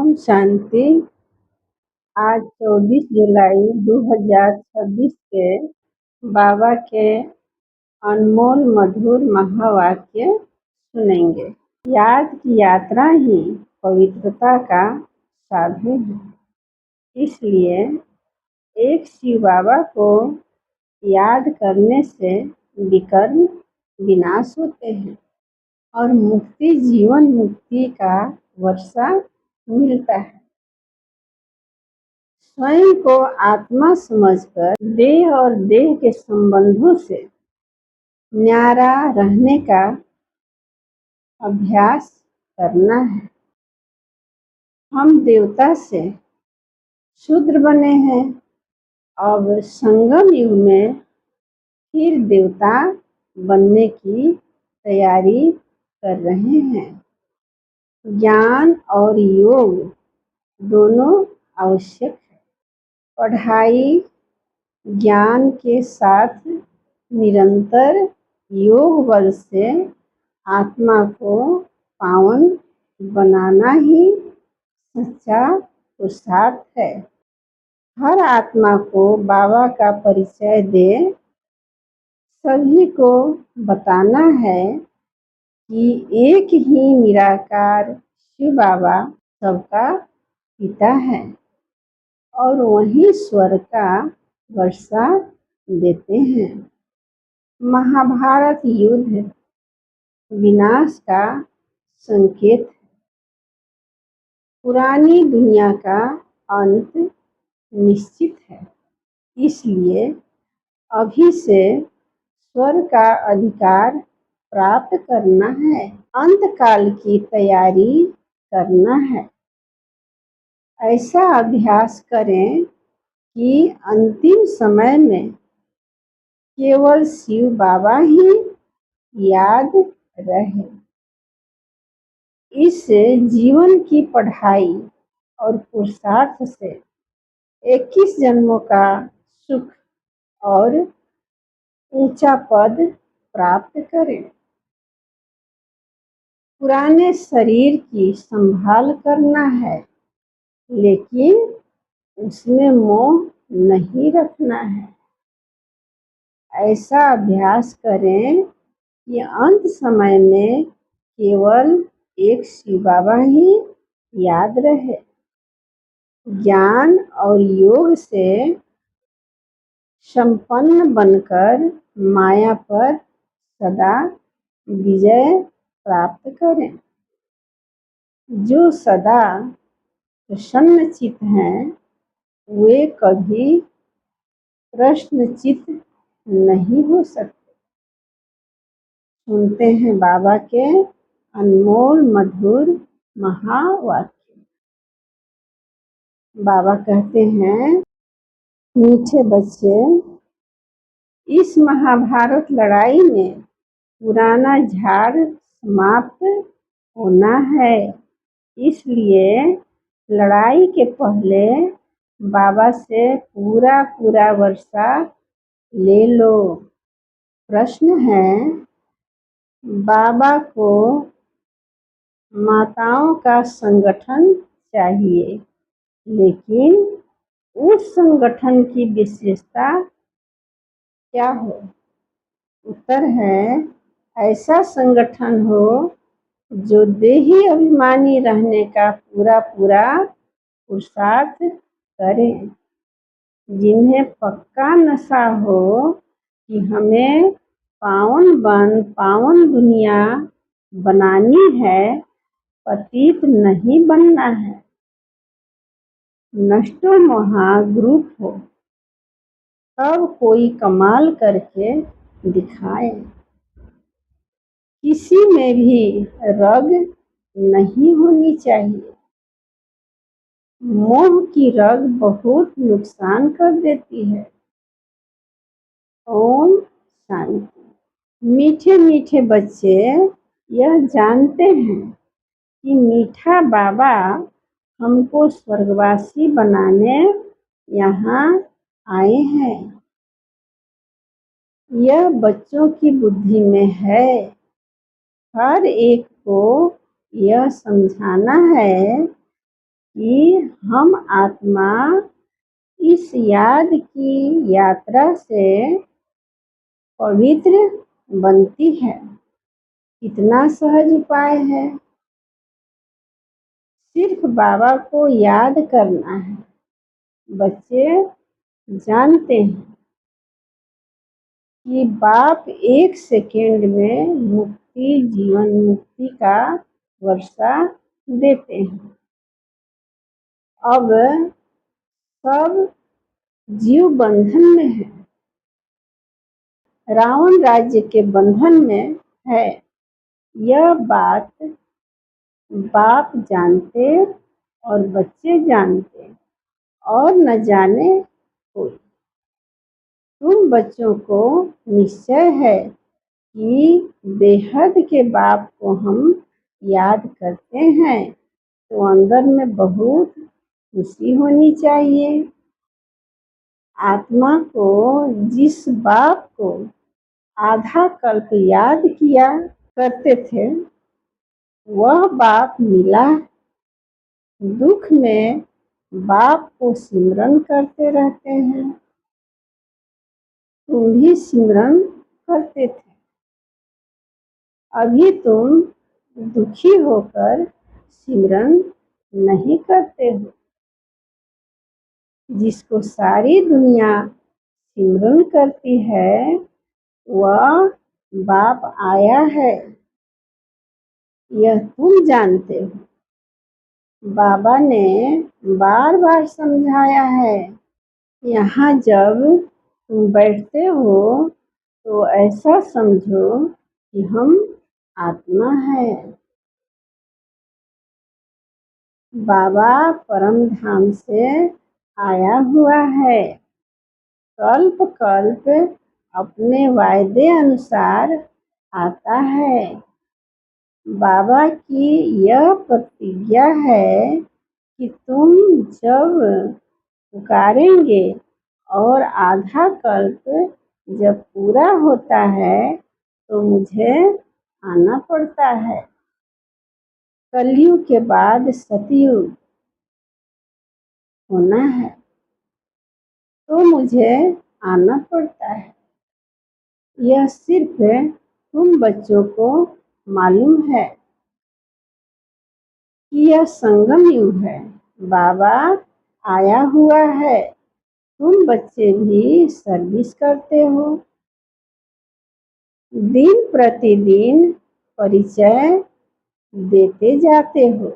ओम शांति। आज 24 जुलाई 2026 के बाबा के अनमोल मधुर महावाक्य सुनेंगे। याद की यात्रा ही पवित्रता का साधन है। इसलिए एक शिव बाबा को याद करने से विकर्म विनाश होते हैं और मुक्ति जीवन मुक्ति का वर्षा मिलता है। स्वयं को आत्मा समझकर देह और देह के संबंधों से न्यारा रहने का अभ्यास करना है। हम देवता से शूद्र बने हैं। अब संगम युग में फिर देवता बनने की तैयारी कर रहे हैं। ज्ञान और योग दोनों आवश्यक है। पढ़ाई ज्ञान के साथ निरंतर योग बल से आत्मा को पावन बनाना ही सच्चा पुरुषार्थ है। हर आत्मा को बाबा का परिचय दे सभी को बताना है कि एक ही निराकार शिव बाबा सबका पिता है और वही स्वर्ग का वर्षा देते हैं। महाभारत युद्ध विनाश का संकेत है। पुरानी दुनिया का अंत निश्चित है। इसलिए अभी से स्वर्ग का अधिकार प्राप्त करना है। अंत काल की तैयारी करना है। ऐसा अभ्यास करें कि अंतिम समय में केवल शिव बाबा ही याद रहे। इस जीवन की पढ़ाई और पुरुषार्थ से 21 जन्मों का सुख और ऊंचा पद प्राप्त करें। पुराने शरीर की संभाल करना है, लेकिन उसमें मोह नहीं रखना है। ऐसा अभ्यास करें कि अंत समय में केवल एक शिव बाबा ही याद रहे। ज्ञान और योग से संपन्न बनकर माया पर सदा विजय प्राप्त करें। जो सदा प्रसन्नचित्त हैं, वे कभी प्रश्नचित्त नहीं हो सकते। सुनते हैं बाबा के अनमोल मधुर महावाक्य। बाबा कहते हैं, मीठे बच्चे, इस महाभारत लड़ाई में पुराना झाड़ समाप्त होना है। इसलिए लड़ाई के पहले बाबा से पूरा वर्षा ले लो। प्रश्न है, बाबा को माताओं का संगठन चाहिए, लेकिन उस संगठन की विशेषता क्या हो? उत्तर है, ऐसा संगठन हो जो देही अभिमानी रहने का पूरा पुरुषार्थ करें। जिन्हें पक्का नशा हो कि हमें पावन दुनिया बनानी है, पतित नहीं बनना है। नष्टो महा ग्रुप हो, तब कोई कमाल करके दिखाए। किसी में भी रग नहीं होनी चाहिए। मोह की रग बहुत नुकसान कर देती है। ओम शांति। मीठे मीठे बच्चे यह जानते हैं कि मीठा बाबा हमको स्वर्गवासी बनाने यहाँ आए हैं। यह बच्चों की बुद्धि में है। हर एक को यह समझाना है कि हम आत्मा इस याद की यात्रा से पवित्र बनती है। कितना सहज उपाय है, सिर्फ बाबा को याद करना है। बच्चे जानते हैं कि बाप एक सेकेंड में मुक्ति, जीवन मुक्ति का वर्षा देते हैं। अब सब जीव बंधन में है, रावण राज्य के बंधन में है। यह बात बाप जानते और बच्चे जानते और न जाने कोई। तुम बच्चों को निश्चय है कि बेहद के बाप को हम याद करते हैं तो अंदर में बहुत खुशी होनी चाहिए। आत्मा को जिस बाप को आधा कल्प याद किया करते थे वह बाप मिला। दुख में बाप को सिमरन करते रहते हैं। तुम भी सिमरन करते थे, अभी तुम दुखी होकर सिमरन नहीं करते हो। जिसको सारी दुनिया सिमरन करती है वह बाप आया है, यह तुम जानते हो। बाबा ने बार बार समझाया है। यहाँ जब तुम बैठते हो तो ऐसा समझो कि हम आत्मा है। बाबा परम धाम से आया हुआ है। कल्प कल्प अपने वायदे अनुसार आता है। बाबा की यह प्रतिज्ञा है कि तुम जब पुकारेंगे और आधा कल्प जब पूरा होता है तो मुझे आना पड़ता है। कलयुग के बाद सतयुग होना है तो मुझे आना पड़ता है। यह सिर्फ तुम बच्चों को मालूम है कि यह संगम युग है। बाबा आया हुआ है, तुम बच्चे भी सर्विस करते हो। दिन प्रतिदिन परिचय देते जाते हो।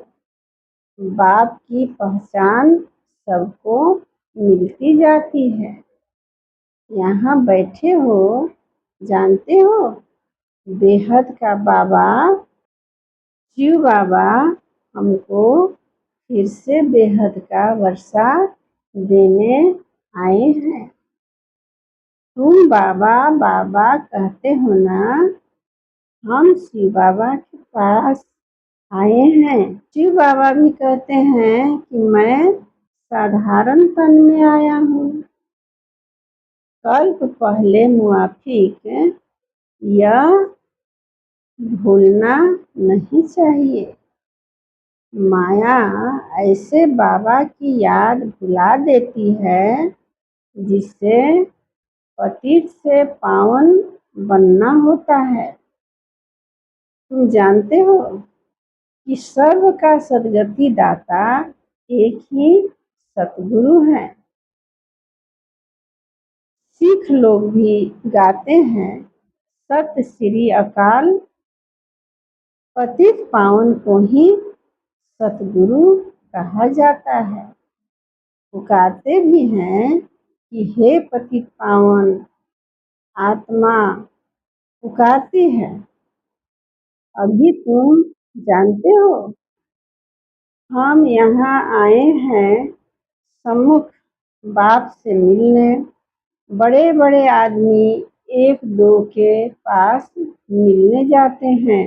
बाप की पहचान सबको मिलती जाती है। यहाँ बैठे हो, जानते हो बेहद का बाबा शिव बाबा हमको फिर से बेहद का वर्षा देने आए हैं। तुम बाबा बाबा कहते हो ना, हम शिव बाबा के पास आए हैं। शिव बाबा भी कहते हैं कि मैं साधारण तन में आया हूँ। कल्प पहले मुआफिक यह भूलना नहीं चाहिए। माया ऐसे बाबा की याद भुला देती है जिससे पतित से पावन बनना होता है। तुम जानते हो कि सर्व का सदगति दाता एक ही सतगुरु है। सिख लोग भी गाते हैं, सत श्री अकाल। पतित पावन को ही सतगुरु कहा जाता है। पुकारते भी हैं कि हे पतित पावन। आत्मा पुकारती है। अभी तुम जानते हो हम यहाँ आए हैं सम्मुख बाप से मिलने। बड़े बड़े आदमी एक दो के पास मिलने जाते हैं।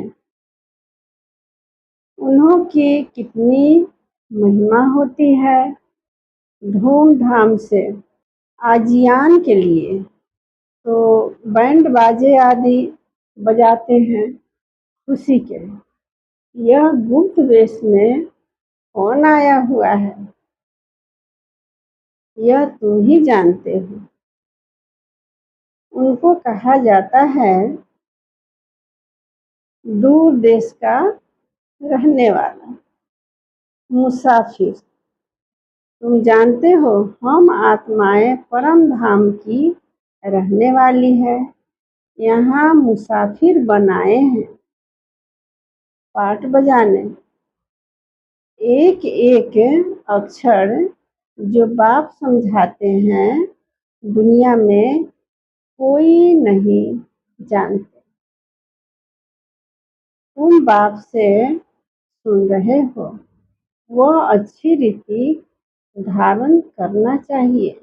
उन्हों की कितनी महिमा होती है। धूमधाम से आजियान के लिए तो बैंड बाजे आदि बजाते हैं खुशी के। यह गुप्त वेश में कौन आया हुआ है, यह तुम ही जानते हो। उनको कहा जाता है दूर देश का रहने वाला, मुसाफिर। तुम जानते हो हम आत्माएं परम धाम की रहने वाली है, यहाँ मुसाफिर बनाए हैं पाठ बजाने। एक एक अक्षर जो बाप समझाते हैं दुनिया में कोई नहीं जानते। तुम बाप से सुन रहे हो, वह अच्छी रीति धारण करना चाहिए।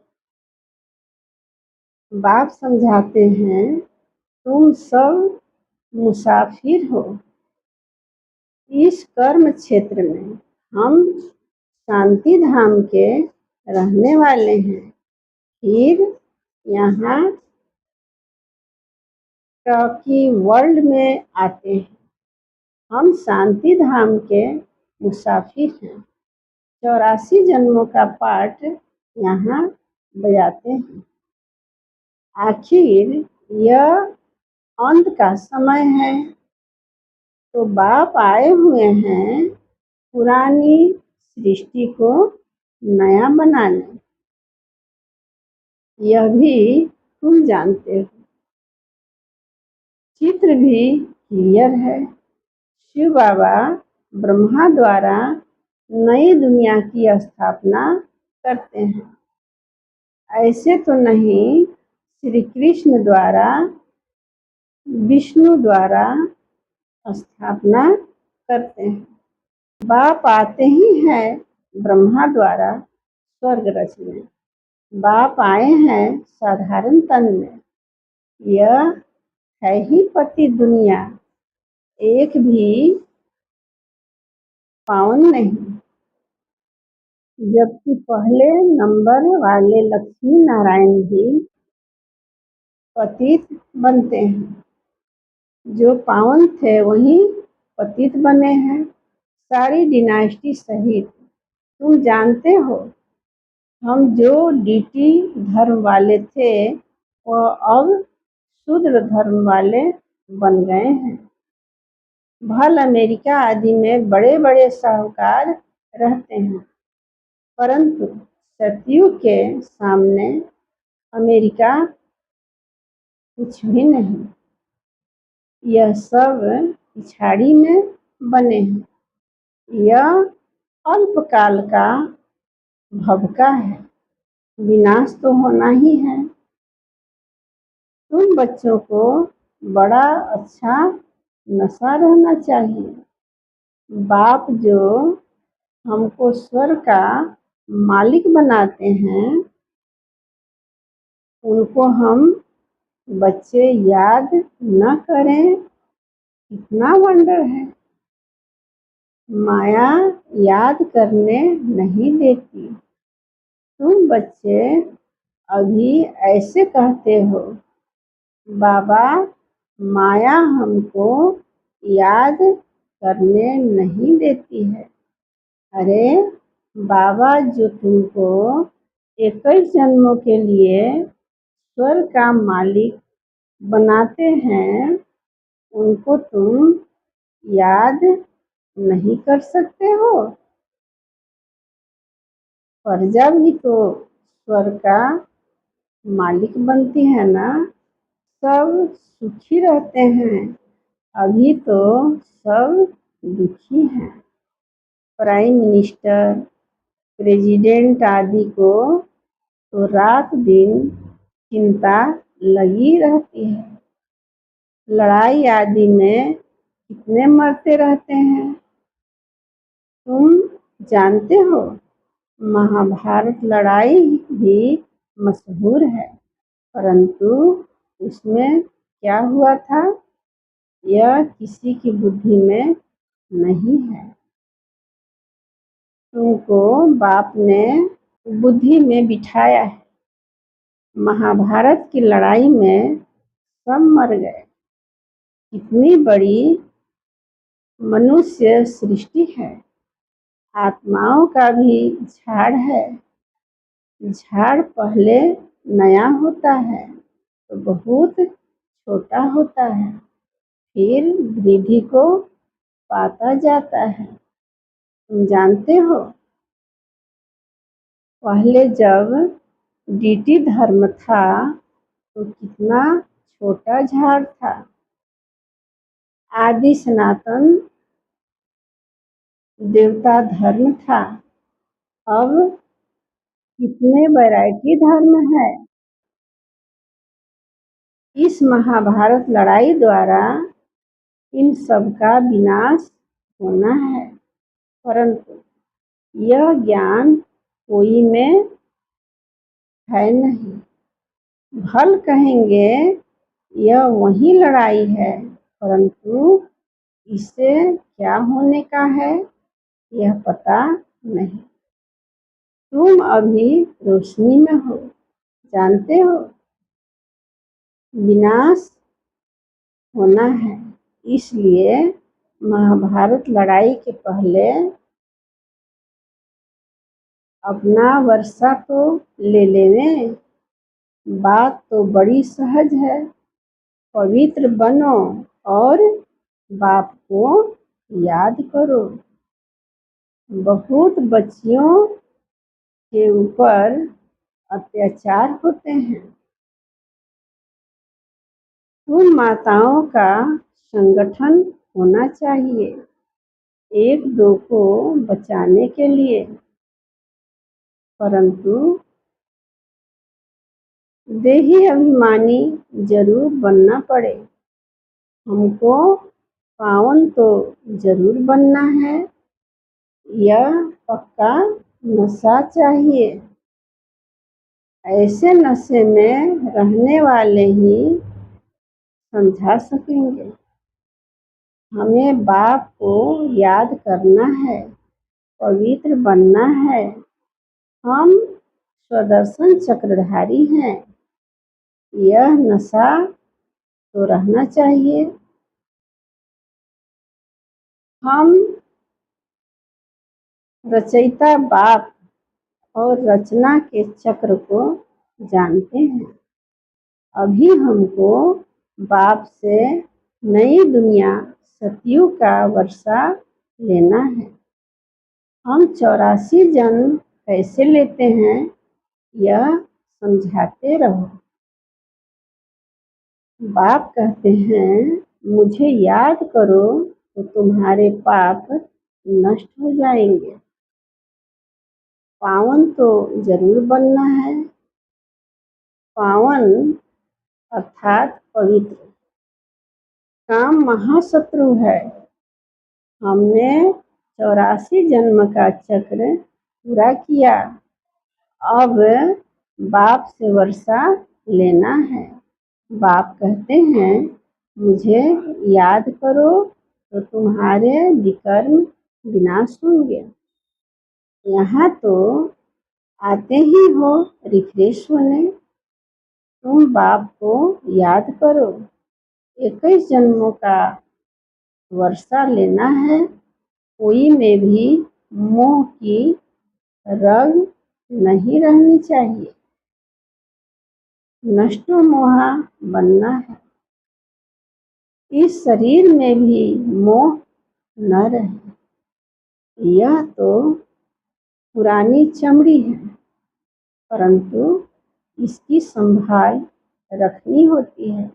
बाप समझाते हैं तुम सब मुसाफिर हो। इस कर्म क्षेत्र में हम शांति धाम के रहने वाले हैं, फिर यहाँ टॉकी वर्ल्ड में आते हैं। हम शांति धाम के मुसाफिर हैं, 84 जन्मों का पाठ यहाँ बजाते हैं। आखिर यह अंत का समय है, तो बाप आए हुए हैं पुरानी सृष्टि को नया बनाने। यह भी तुम जानते हो। चित्र भी क्लियर है। शिव बाबा ब्रह्मा द्वारा नई दुनिया की स्थापना करते हैं, ऐसे तो नहीं श्री कृष्ण द्वारा, विष्णु द्वारा स्थापना करते हैं। बाप आते ही हैं ब्रह्मा द्वारा स्वर्ग रचने। बाप आए हैं साधारण तन में। यह है ही पति दुनिया, एक भी पावन नहीं। जबकि पहले नंबर वाले लक्ष्मी नारायण भी पतित बनते हैं, जो पावन थे वही पतित बने हैं, सारी डिनास्टी सहित। तुम जानते हो हम जो डीटी धर्म वाले थे वह अब शूद्र धर्म वाले बन गए हैं। भल अमेरिका आदि में बड़े बड़े साहूकार रहते हैं, परंतु सतयुग के सामने अमेरिका कुछ भी नहीं। यह सब पिछाड़ी में बने हैं। यह अल्पकाल का भवका है, विनाश तो होना ही है। तुम बच्चों को बड़ा अच्छा नशा रहना चाहिए। बाप जो हमको स्वर्ग का मालिक बनाते हैं, उनको हम बच्चे याद न करें, कितना वंडर है। माया याद करने नहीं देती। तुम बच्चे अभी ऐसे कहते हो बाबा माया हमको याद करने नहीं देती है। अरे बाबा जो तुमको 21 जन्मों के लिए स्वर्ग का मालिक बनाते हैं, उनको तुम याद नहीं कर सकते हो। प्रजा भी तो स्वर्ग का मालिक बनती है ना। सब सुखी रहते हैं, अभी तो सब दुखी हैं। प्राइम मिनिस्टर, प्रेसिडेंट आदि को तो रात दिन चिंता लगी रहती है। लड़ाई आदि में कितने मरते रहते हैं। तुम जानते हो महाभारत लड़ाई भी मशहूर है, परंतु उसमें क्या हुआ था यह किसी की बुद्धि में नहीं है। तुमको बाप ने बुद्धि में बिठाया है। महाभारत की लड़ाई में सब मर गए। कितनी बड़ी मनुष्य सृष्टि है, आत्माओं का भी झाड़ है। झाड़ पहले नया होता है तो बहुत छोटा होता है, फिर वृद्धि को पाता जाता है। तुम जानते हो, पहले जब डीटी धर्म था तो कितना छोटा झाड़ था। आदि सनातन देवता धर्म था, अब कितने वैरायटी धर्म है। इस महाभारत लड़ाई द्वारा इन सब का विनाश होना है, परंतु यह ज्ञान कोई में है नहीं। भल कहेंगे यह वही लड़ाई है, परंतु इससे क्या होने का है यह पता नहीं। तुम अभी रोशनी में हो, जानते हो विनाश होना है, इसलिए महाभारत लड़ाई के पहले अपना वर्षा तो ले लेवे। बात तो बड़ी सहज है, पवित्र बनो और बाप को याद करो। बहुत बच्चियों के ऊपर अत्याचार होते हैं। तुम माताओं का संगठन होना चाहिए, एक दो को बचाने के लिए, परंतु देही अभिमानी जरूर बनना पड़े। हमको पावन तो जरूर बनना है, यह पक्का नशा चाहिए। ऐसे नशे में रहने वाले ही समझा सकेंगे। हमें बाप को याद करना है, पवित्र बनना है। हम स्वदर्शन चक्रधारी हैं, यह नशा तो रहना चाहिए। हम रचयिता बाप और रचना के चक्र को जानते हैं। अभी हमको बाप से नई दुनिया सतयुग का वर्षा लेना है। हम 84 जन्म कैसे लेते हैं यह समझाते रहो। बाप कहते हैं मुझे याद करो तो तुम्हारे पाप नष्ट हो जाएंगे। पावन तो जरूर बनना है। पावन अर्थात पवित्र। काम महाशत्रु है। हमने 84 जन्म का चक्र पूरा किया, अब बाप से वर्षा लेना है। बाप कहते हैं मुझे याद करो तो तुम्हारे विकर्म विनाश होंगे। यहाँ तो आते ही हो रिफ्रेश होने। तुम बाप को याद करो, 21 जन्मों का वर्षा लेना है। कोई में भी मोह की रग नहीं रहनी चाहिए। नष्टो मोहा बनना है। इस शरीर में भी मोह न रहे। यह तो पुरानी चमड़ी है, परंतु इसकी संभाल रखनी होती है।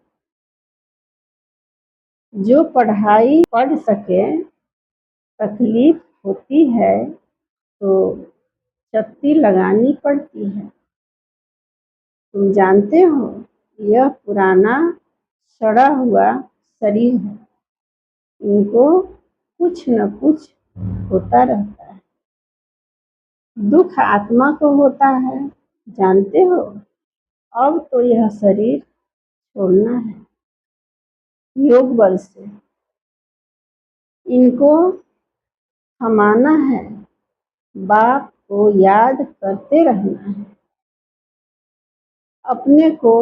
जो पढ़ाई पढ़ सके, तकलीफ होती है तो चत्ती लगानी पड़ती है। तुम जानते हो यह पुराना सड़ा हुआ शरीर है, इनको कुछ न कुछ होता रहता है। दुख आत्मा को होता है, जानते हो। अब तो यह शरीर छोड़ना है योग बल से। इनको थमाना है, बाप को याद करते रहना है। अपने को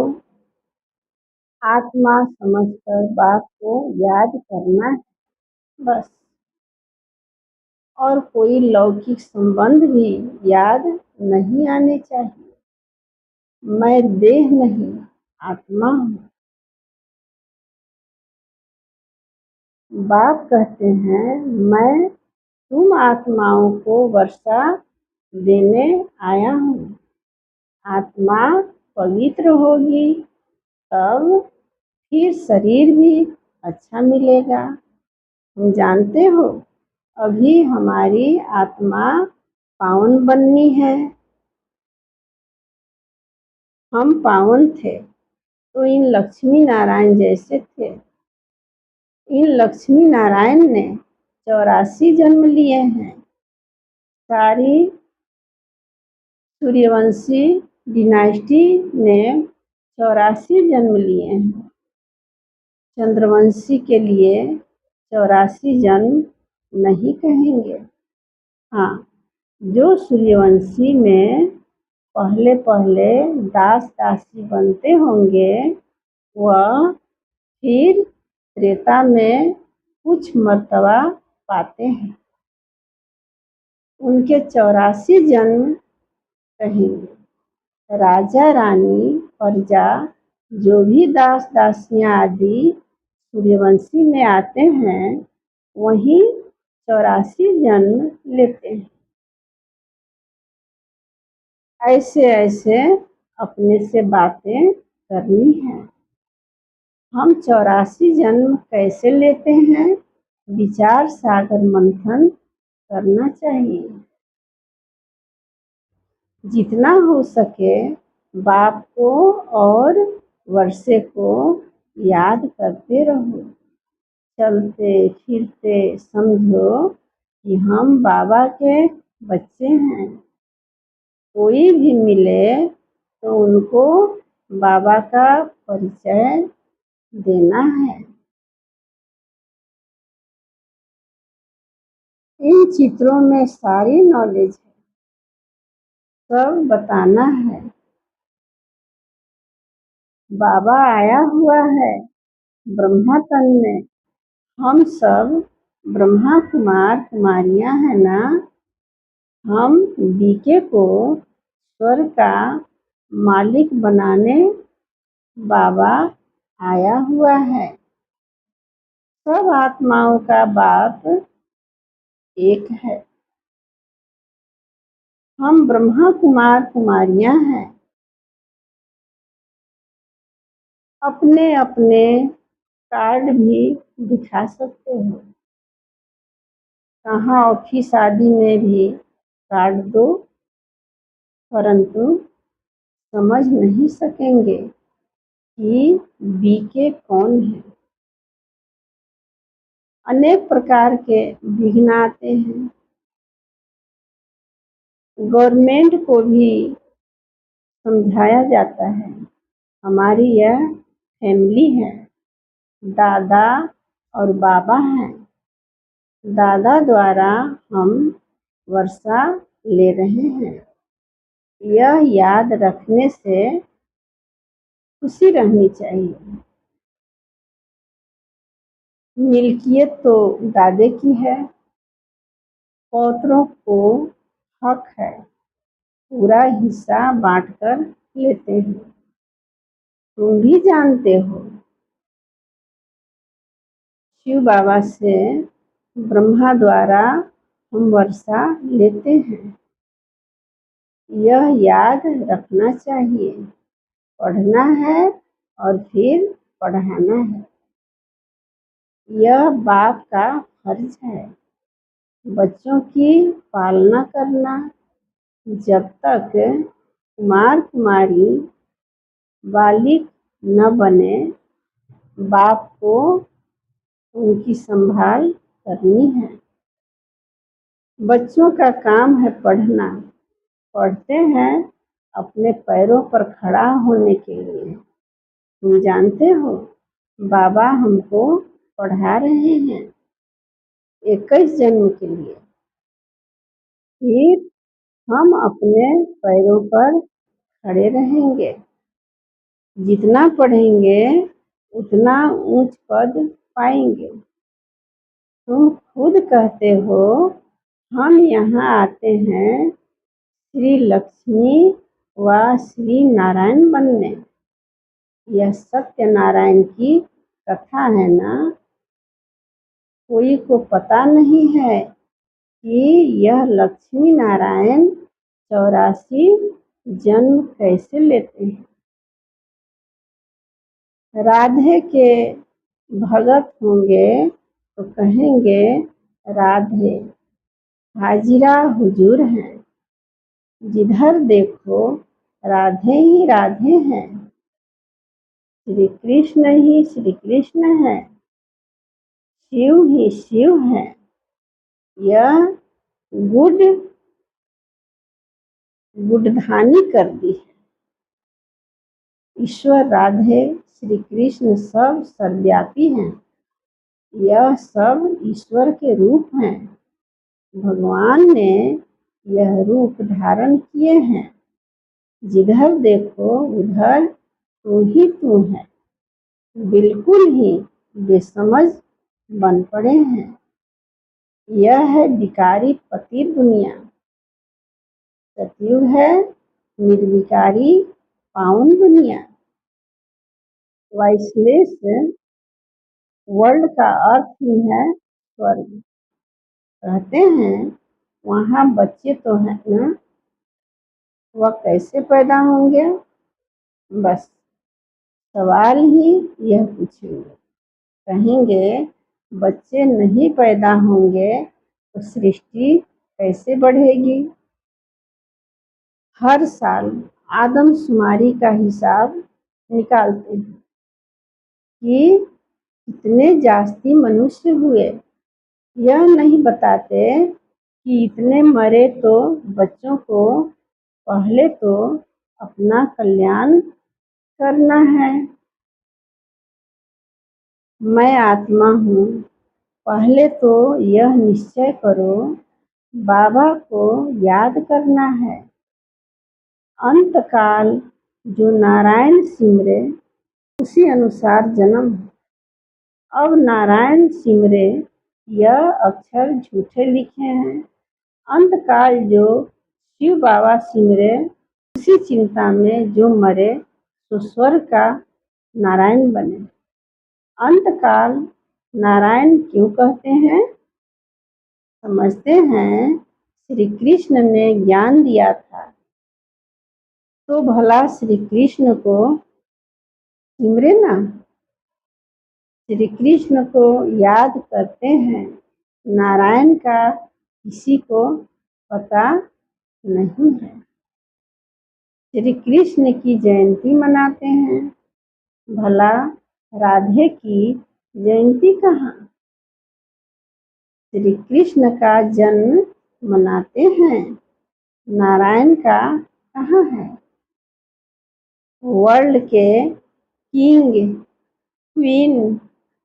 आत्मा समझकर बाप को याद करना है, बस। और कोई लौकिक संबंध भी याद नहीं आने चाहिए। मैं देह नहीं, आत्मा हूँ। बाप कहते हैं, मैं तुम आत्माओं को वर्षा देने आया हूँ। आत्मा पवित्र होगी तब फिर शरीर भी अच्छा मिलेगा। तुम जानते हो, अभी हमारी आत्मा पावन बननी है। हम पावन थे तो इन लक्ष्मी नारायण जैसे थे। इन लक्ष्मी नारायण ने 84 जन्म लिए हैं। सारी सूर्यवंशी डिनास्टी ने 84 जन्म लिए हैं। चंद्रवंशी के लिए 84 जन्म नहीं कहेंगे। हाँ, जो सूर्यवंशी में पहले पहले दास दासी बनते होंगे, वह फिर त्रेता में कुछ मर्तबा पाते हैं। उनके 84 जन्म कहेंगे। राजा रानी प्रजा जो भी दास दासियां आदि सूर्यवंशी में आते हैं, वही 84 जन्म लेते हैं। ऐसे ऐसे अपने से बातें करनी है। हम 84 जन्म कैसे लेते हैं, विचार सागर मंथन करना चाहिए। जितना हो सके बाप को और वर्षे को याद करते रहो। चलते फिरते समझो कि हम बाबा के बच्चे हैं। कोई भी मिले तो उनको बाबा का परिचय देना है। इन चित्रों में सारी नॉलेज है, सब बताना है। बाबा आया हुआ है ब्रह्मा तन में। हम सब ब्रह्मा कुमार कुमारियां हैं ना। हम बीके को स्वर्ग का मालिक बनाने बाबा आया हुआ है। सब आत्माओं का बाप एक है। हम ब्रह्मा कुमार कुमारियां हैं। अपने अपने कार्ड भी दिखा सकते हो। कहाँ ऑफिस आदि में भी कार्ड दो, परंतु समझ नहीं सकेंगे कि बीके कौन है। अनेक प्रकार के विघ्न आते हैं। गवर्नमेंट को भी समझाया जाता है। हमारी यह फैमिली है। दादा और बाबा हैं। दादा द्वारा हम वर्षा ले रहे हैं। यह याद रखने से खुशी रहनी चाहिए। मिल्कियत तो दादे की है। पौत्रों को हक है, पूरा हिस्सा बांटकर लेते हैं। तुम भी जानते हो, शिव बाबा से ब्रह्मा द्वारा हम वर्षा लेते हैं। यह याद रखना चाहिए। पढ़ना है और फिर पढ़ाना है। यह बाप का फर्ज है। बच्चों की पालना करना। जब तक कुमार कुमारी बालिक न बने, बाप को उनकी संभाल करनी है। बच्चों का काम है पढ़ना। पढ़ते हैं अपने पैरों पर खड़ा होने के लिए। तुम जानते हो, बाबा हमको पढ़ा रहे हैं 21 जन्म के लिए। फिर हम अपने पैरों पर खड़े रहेंगे। जितना पढ़ेंगे उतना ऊंच पद पाएंगे। तुम खुद कहते हो, हम यहाँ आते हैं श्री लक्ष्मी व श्री नारायण बनने। यह सत्यनारायण की कथा है ना। कोई को पता नहीं है कि यह लक्ष्मी नारायण 84 जन्म कैसे लेते हैं। राधे के भगत होंगे तो कहेंगे राधे, हाजिरा हुजूर हैं। जिधर देखो राधे ही राधे हैं। श्री कृष्ण ही श्री कृष्ण है, शिव ही शिव है। यह गुडधानी कर दी है। ईश्वर राधे श्री कृष्ण सब सर्वव्यापी हैं। यह सब ईश्वर के रूप हैं। भगवान ने यह रूप धारण किए हैं। जिधर देखो उधर तू ही तू है। बिल्कुल ही बेसमझ बन पड़े हैं। यह है विकारी पति दुनिया। सतयुग है निर्विकारी पावन दुनिया। वाइसलेस वर्ल्ड का अर्थ ही है स्वर्ग। कहते हैं वहाँ बच्चे तो हैं ना, वह कैसे पैदा होंगे। बस सवाल ही यह पूछेंगे। कहेंगे बच्चे नहीं पैदा होंगे तो सृष्टि कैसे बढ़ेगी। हर साल आदमशुमारी का हिसाब निकालते हैं कि कितने जास्ती मनुष्य हुए। यह नहीं बताते कि इतने मरे तो बच्चों को पहले तो अपना कल्याण करना है। मैं आत्मा हूँ, पहले तो यह निश्चय करो बाबा को याद करना है। अंतकाल जो नारायण सिमरे उसी अनुसार जन्म है। अब नारायण सिमरे यह अक्षर झूठे लिखे हैं। अंतकाल जो शिव बाबा सिमरे उसी चिंता में जो मरे तो स्वर्ग का नारायण बने। अंतकाल नारायण क्यों कहते हैं। समझते हैं श्री कृष्ण ने ज्ञान दिया था तो भला श्री कृष्ण को सिमरे ना। श्री कृष्ण को याद करते हैं। नारायण का किसी को पता नहीं है। श्री कृष्ण की जयंती मनाते हैं, भला राधे की जयंती कहाँ। श्री कृष्ण का जन्म मनाते हैं, नारायण का कहाँ है। वर्ल्ड के किंग क्वीन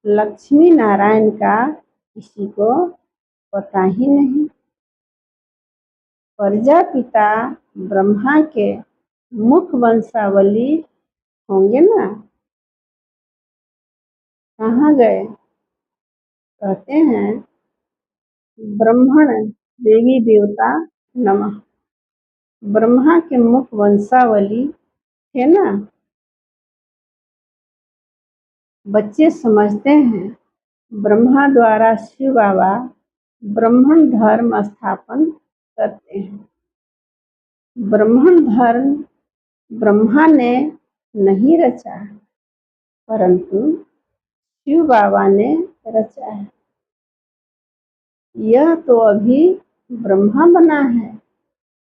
लक्ष्मी नारायण का किसी को पता ही नहीं। प्रजापिता ब्रह्मा के मुख वंशावली होंगे ना। कहाँ गए। कहते हैं ब्राह्मण देवी देवता नमः। ब्रह्मा के मुख वंशावली है ना। बच्चे समझते हैं ब्रह्मा द्वारा शिव बाबा ब्राह्मण धर्म स्थापन करते हैं। ब्राह्मण धर्म ब्रह्मा ने नहीं रचा परंतु शिव बाबा ने रचा है। यह तो अभी ब्रह्मा बना है।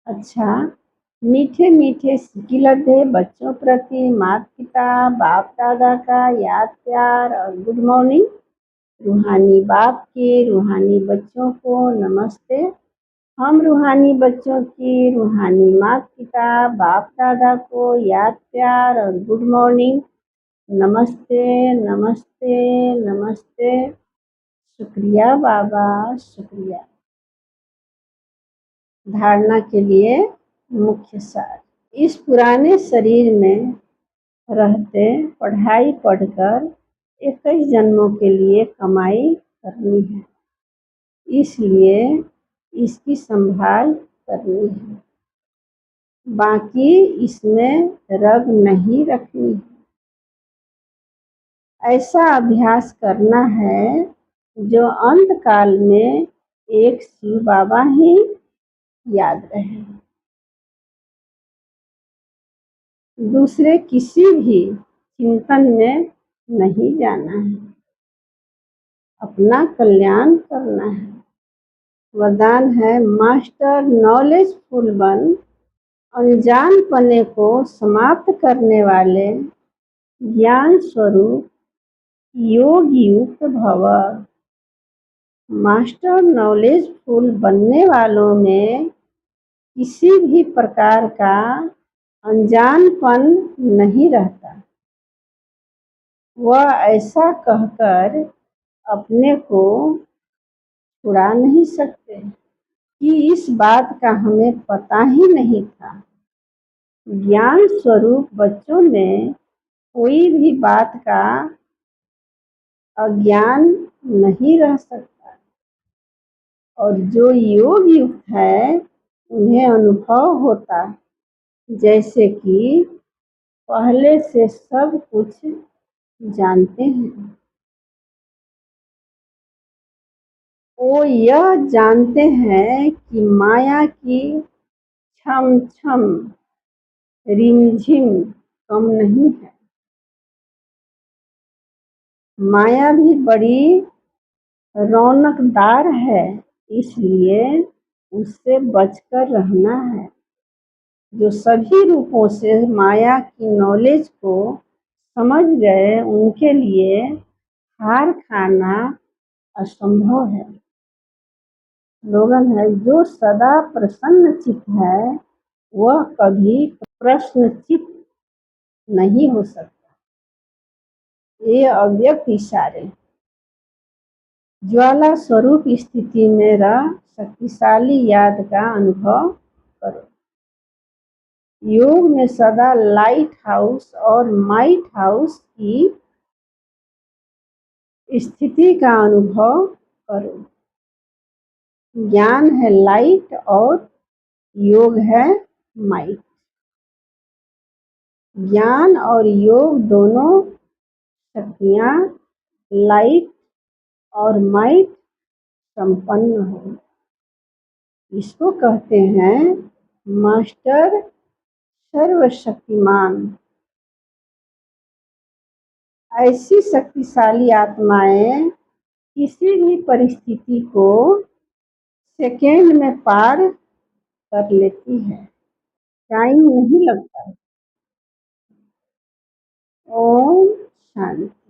अच्छा, मीठे मीठे सिकिलते बच्चों प्रति माता पिता बाप दादा का याद प्यार और गुड मॉर्निंग। रूहानी बाप के रूहानी बच्चों को नमस्ते। हम रूहानी बच्चों की रूहानी माता पिता बाप दादा को याद प्यार और गुड मॉर्निंग। नमस्ते नमस्ते नमस्ते। शुक्रिया बाबा शुक्रिया। धारणा के लिए मुख्य सार। इस पुराने शरीर में रहते पढ़ाई पढ़कर 21 जन्मों के लिए कमाई करनी है। इसलिए इसकी संभाल करनी है, बाकी इसमें रग नहीं रखनी है। ऐसा अभ्यास करना है जो अंत काल में एक शिव बाबा ही याद रहे, दूसरे किसी भी चिंतन में नहीं जाना है, अपना कल्याण करना है। वरदान है मास्टर नॉलेजफुल बन, अनजान पने को समाप्त करने वाले, ज्ञान स्वरूप योग युक्त भव। मास्टर नॉलेजफुल बनने वालों में किसी भी प्रकार का अनजानपन नहीं रहता। वह ऐसा कहकर अपने को छुड़ा नहीं सकते कि इस बात का हमें पता ही नहीं था। ज्ञान स्वरूप बच्चों में कोई भी बात का अज्ञान नहीं रह सकता, और जो योग युक्त है उन्हें अनुभव होता जैसे कि पहले से सब कुछ जानते हैं। वो यह जानते हैं कि माया की छम छम रिमझिम कम नहीं है। माया भी बड़ी रौनकदार है, इसलिए उससे बचकर रहना है। जो सभी रूपों से माया की नॉलेज को समझ गए उनके लिए हार खाना असंभव है। स्लोगन है, जो सदा प्रसन्न चित्त है वह कभी प्रश्नचित्त नहीं हो सकता। ये अव्यक्त इशारे। ज्वाला स्वरूप स्थिति में रह शक्तिशाली याद का अनुभव करो। योग में सदा लाइट हाउस और माइट हाउस की स्थिति का अनुभव करो। ज्ञान है लाइट और योग है माइट। ज्ञान और योग दोनों शक्तियाँ लाइट और माइट संपन्न हो। इसको कहते हैं मास्टर सर्वशक्तिमान। ऐसी शक्तिशाली आत्माएं किसी भी परिस्थिति को सेकेंड में पार कर लेती है, टाइम नहीं लगता। ओम शांति।